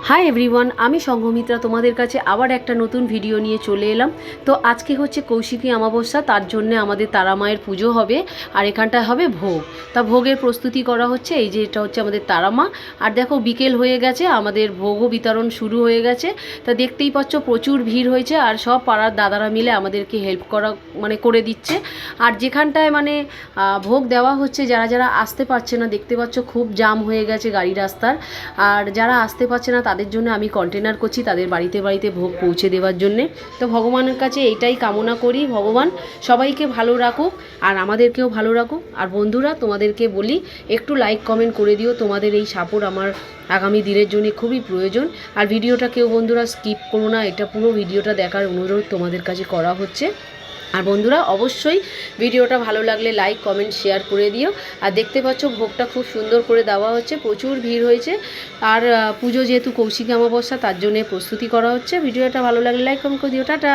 Hi everyone, আমি সংঘমিত্রা তোমাদের কাছে আবার একটা নতুন ভিডিও নিয়ে চলে এলাম। তো আজকে হচ্ছে কৌশিকী অমাবস্যা, তার জন্য আমাদের তারা মায়ের পুজো হবে আর এখানটায় হবে ভোগ। তা ভোগের প্রস্তুতি করা হচ্ছে। এই যে এটা হচ্ছে আমাদের তারা মা। আর দেখো বিকেল হয়ে গেছে, আমাদের ভোগও বিতরণ শুরু হয়ে গেছে। তা দেখতেই পাচ্ছ প্রচুর ভিড় হয়েছে আর সব পাড়ার দাদারা মিলে আমাদেরকে হেল্প করে দিচ্ছে। আর যেখানটায় ভোগ দেওয়া হচ্ছে, যারা যারা আসতে পারছে না দেখতে পাচ্ছ খুব জাম হয়ে গেছে গাড়ি রাস্তার। আর যারা আসতে পারছে না তাদের জন্য আমি কন্টেনার করছি তাদের বাড়িতে বাড়িতে ভোগ পৌঁছে দেওয়ার জন্যে। তো ভগবানের কাছে এইটাই কামনা করি, ভগবান সবাইকে ভালো রাখুক আর আমাদেরকেও ভালো রাখুক। আর বন্ধুরা, তোমাদেরকে বলি একটু লাইক কমেন্ট করে দিও, তোমাদের এই সাপোর্ট আমার আগামী দিনের জন্য খুবই প্রয়োজন। আর ভিডিওটা কেউ বন্ধুরা স্কিপ করো না, এটা পুরো ভিডিওটা দেখার অনুরোধ তোমাদের কাছে করা হচ্ছে। আর বন্ধুরা অবশ্যই ভিডিওটা ভালো লাগলে লাইক কমেন্ট শেয়ার করে দিও। আর দেখতে পাচ্ছ ভোগটা খুব সুন্দর করে দেওয়া হচ্ছে, প্রচুর ভিড় হয়েছে। আর পুজো যেহেতু কৌশিকী অমাবস্যা, তার জন্য প্রস্তুতি করা হচ্ছে। ভিডিওটা ভালো লাগলে লাইক কমেন্ট করে দিও। টাটা।